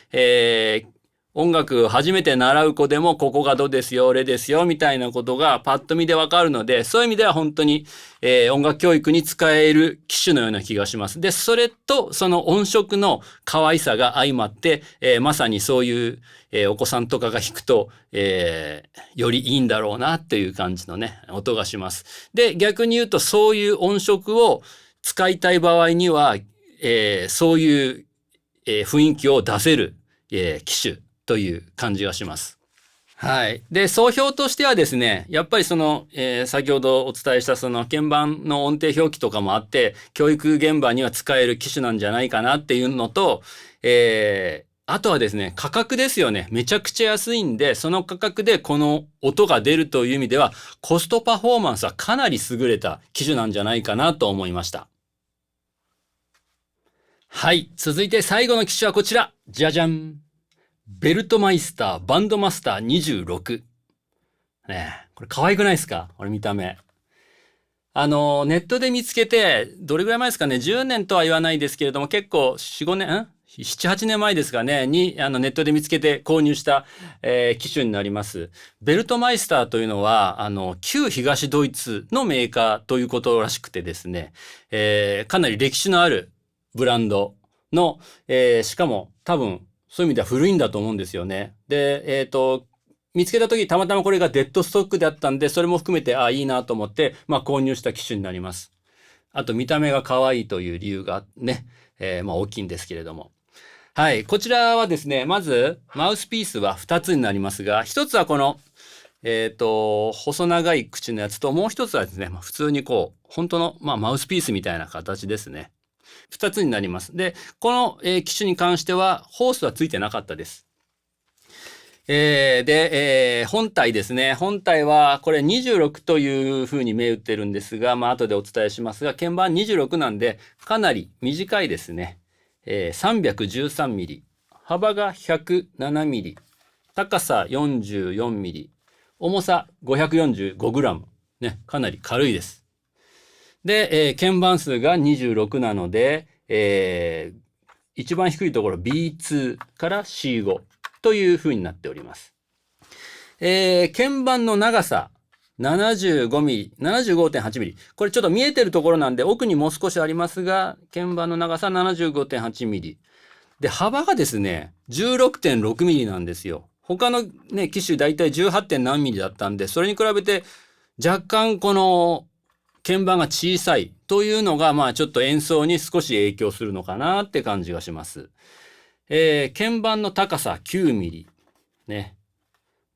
音楽初めて習う子でもここがドですよ、レですよ、みたいなことがパッと見でわかるので、そういう意味では本当に、音楽教育に使える機種のような気がします。で、それとその音色の可愛さが相まって、まさにそういう、お子さんとかが弾くと、よりいいんだろうなっていう感じのね、音がします。で、逆に言うとそういう音色を使いたい場合には、そういう、雰囲気を出せる、機種という感じがします。はい。で、総評としてはですね、やっぱりその、先ほどお伝えしたその鍵盤の音程表記とかもあって、教育現場には使える機種なんじゃないかなっていうのと、あとはですね、価格ですよね。めちゃくちゃ安いんで、その価格でこの音が出るという意味では、コストパフォーマンスはかなり優れた機種なんじゃないかなと思いました。はい。続いて最後の機種はこちら。じゃじゃん。ベルトマイスターバンドマスター26。ねえ、これ可愛くないですか？これ見た目。ネットで見つけて、どれぐらい前ですかね？ 10 年とは言わないですけれども、結構4、5年、7、8年前ですかね、に、ネットで見つけて購入した、機種になります。ベルトマイスターというのは、旧東ドイツのメーカーということらしくてですね、かなり歴史のあるブランドの、しかも多分、そういう意味では古いんだと思うんですよね。で、見つけた時たまたまこれがデッドストックであったんで、それも含めて、いいなと思って、購入した機種になります。あと見た目が可愛いという理由がね、大きいんですけれども。はい。こちらはですね、まず、マウスピースは2つになりますが、1つはこの、細長い口のやつと、もう1つはですね、普通に本当の、マウスピースみたいな形ですね。2つになります。で、この、機種に関しては、ホースはついてなかったです。本体ですね。本体はこれ26というふうに銘打ってるんですが、後でお伝えしますが、鍵盤26なんで、かなり短いですね。313ミリ。幅が107ミリ。高さ44ミリ。重さ545グラム。ね、かなり軽いです。で、鍵盤数が26なので、一番低いところ B2 から C5。という風になっております。鍵盤の長さ75ミリ、75.8ミリ。これちょっと見えてるところなんで奥にもう少しありますが、鍵盤の長さ75.8ミリ。で、幅がですね、16.6ミリなんですよ。他のね、機種だいたい 18. 何ミリだったんで、それに比べて若干この鍵盤が小さいというのが、ちょっと演奏に少し影響するのかなって感じがします。鍵盤の高さ9ミリ。ね。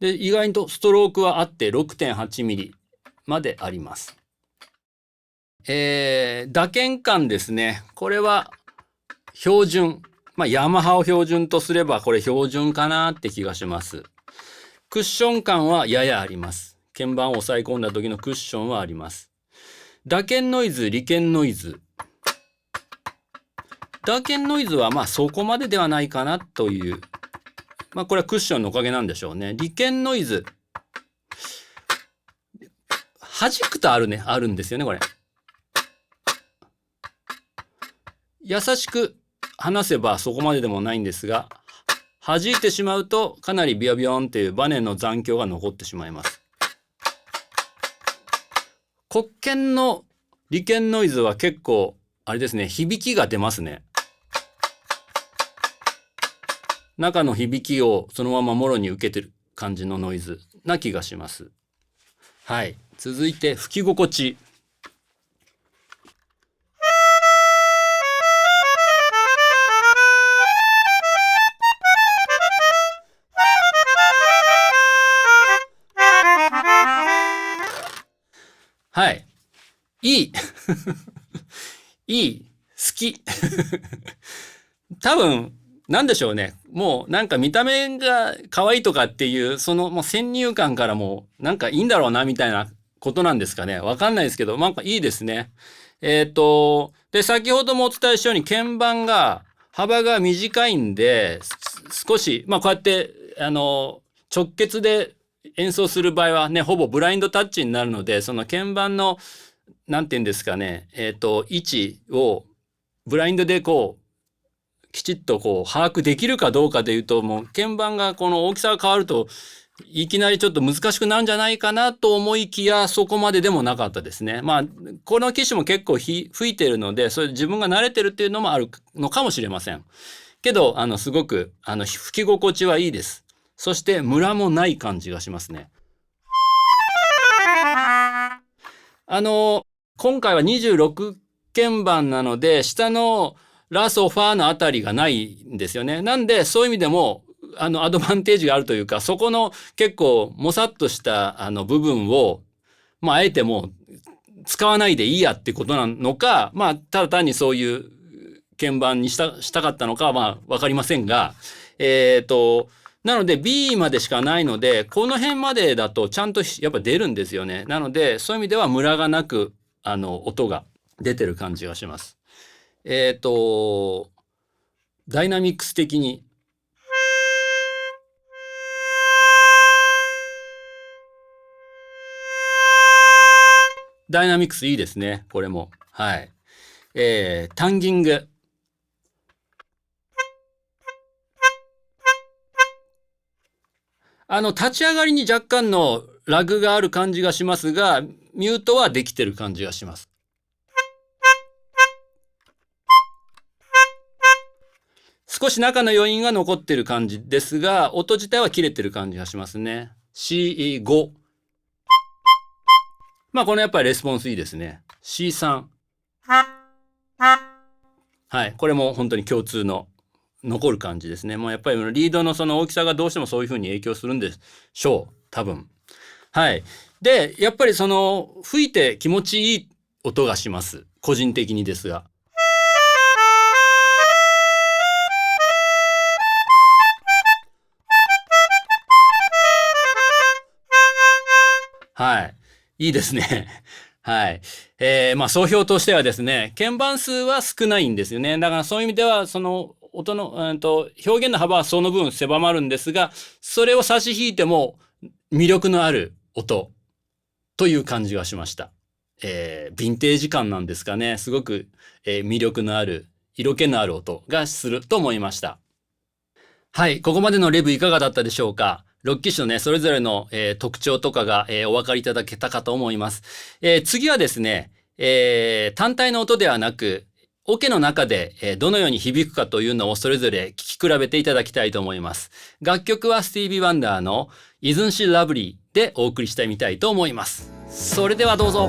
で、意外とストロークはあって6.8ミリまであります。打鍵感ですね。これは標準。ヤマハを標準とすればこれ標準かなって気がします。クッション感はややあります。鍵盤を押さえ込んだ時のクッションはあります。打鍵ノイズ、利鍵ノイズ。打鍵ノイズはそこまでではないかなという。これはクッションのおかげなんでしょうね。利鍵ノイズ。弾くとあるんですよね、これ。優しく離せばそこまででもないんですが、弾いてしまうとかなりビヨビヨンっていうバネの残響が残ってしまいます。黒鍵の利鍵ノイズは結構、あれですね、響きが出ますね。中の響きをそのままもろに受けてる感じのノイズな気がします。はい。続いて吹き心地。はい。いい。いい。好き。多分、なんでしょうね。もうなんか見た目が可愛いとかっていう、そのもう先入観からもなんかいいんだろうなみたいなことなんですかね。わかんないですけど、なんかいいですね。で、先ほどもお伝えしたように鍵盤が幅が短いんで、少し、こうやって、直結で演奏する場合はね、ほぼブラインドタッチになるので、その鍵盤の、なんて言うんですかね、位置をブラインドできちっと把握できるかどうかでいうと、もう鍵盤がこの大きさが変わると、いきなりちょっと難しくなるんじゃないかなと思いきや、そこまででもなかったですね。この機種も結構吹いてるので、それ自分が慣れてるっていうのもあるのかもしれません。けど、すごく、吹き心地はいいです。そして、ムラもない感じがしますね。今回は26鍵盤なので、下のラソファーのあたりがないんですよね。なんで、そういう意味でも、アドバンテージがあるというか、そこの結構、もさっとした、部分を、あえてもう、使わないでいいやってことなのか、ただ単にそういう鍵盤にしたかったのかは、わかりませんが、なので B までしかないので、この辺までだとちゃんとやっぱ出るんですよね。なので、そういう意味ではムラがなく、音が出てる感じがします。ダイナミックス的に。ダイナミックスいいですね。これも。はい。タンギング。立ち上がりに若干のラグがある感じがしますが、ミュートはできてる感じがします。少し中の余韻が残ってる感じですが、音自体は切れてる感じがしますね。C5。まあこのやっぱりレスポンスいいですね。C3。はい。これも本当に共通の残る感じですね。もうやっぱりリードのその大きさがどうしてもそういう風に影響するんでしょう。多分。はい。で、やっぱりその吹いて気持ちいい音がします。個人的にですが。はい。いいですね。はい。まあ、総評としてはですね、鍵盤数は少ないんですよね。だからそういう意味では、その音の、表現の幅はその分狭まるんですが、それを差し引いても魅力のある音という感じがしました。ヴィンテージ感なんですかね。すごく、魅力のある、色気のある音がすると思いました。はい。ここまでのレビューいかがだったでしょうか。6機種のね、それぞれの、特徴とかが、お分かりいただけたかと思います。次はですね、単体の音ではなく、オケの中で、どのように響くかというのをそれぞれ聞き比べていただきたいと思います。楽曲はスティービー・ワンダーの Isn't She Lovely でお送りしてみたいと思います。それではどうぞ。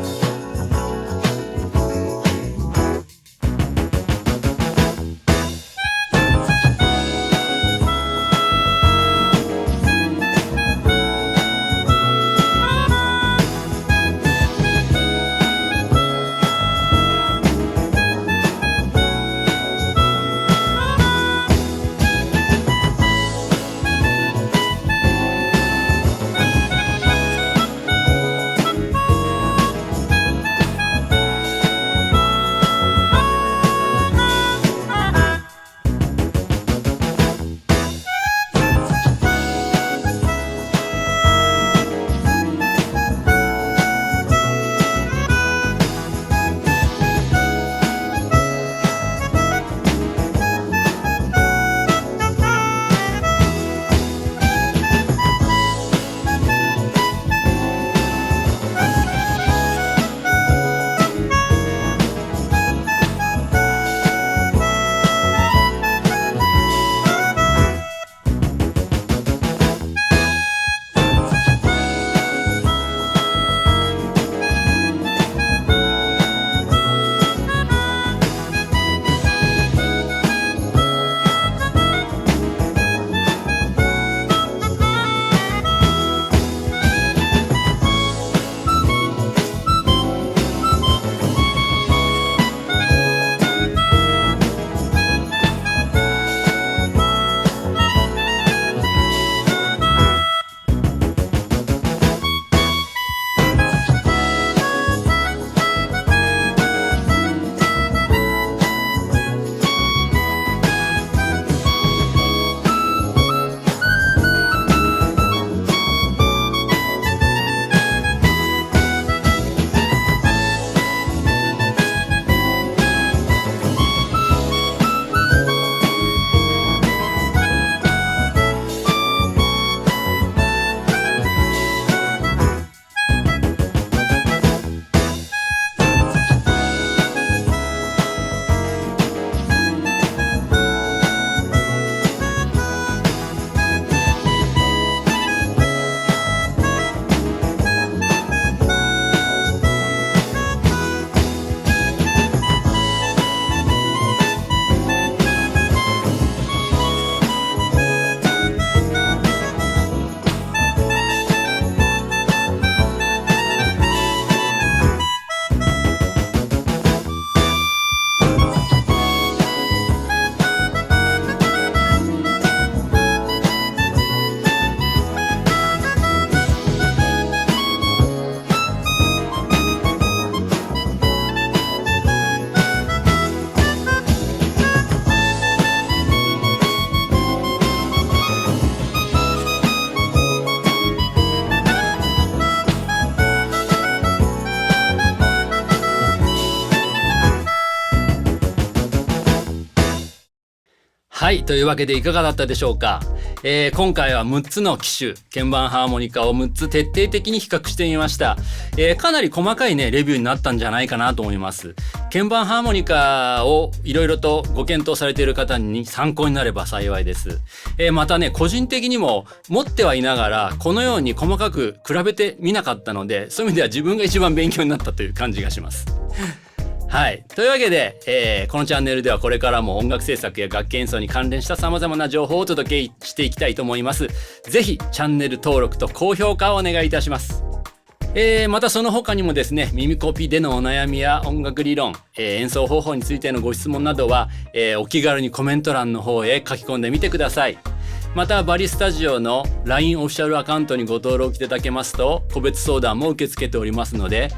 はい、というわけでいかがだったでしょうか。今回は6つの機種鍵盤ハーモニカを6つ徹底的に比較してみました。かなり細かいねレビューになったんじゃないかなと思います。鍵盤ハーモニカをいろいろとご検討されている方に参考になれば幸いです。またね、個人的にも持ってはいながらこのように細かく比べてみなかったので、そういう意味では自分が一番勉強になったという感じがします。はい。というわけで、このチャンネルではこれからも音楽制作や楽器演奏に関連した様々な情報をお届けしていきたいと思います。ぜひチャンネル登録と高評価をお願いいたします。またその他にもですね、耳コピでのお悩みや音楽理論、演奏方法についてのご質問などは、お気軽にコメント欄の方へ書き込んでみてください。またバリスタジオの LINE オフィシャルアカウントにご登録いただけますと個別相談も受け付けておりますので、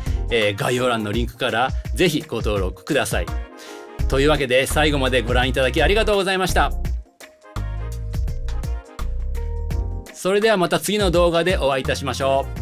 概要欄のリンクからぜひご登録ください。というわけで最後までご覧いただきありがとうございました。それではまた次の動画でお会いいたしましょう。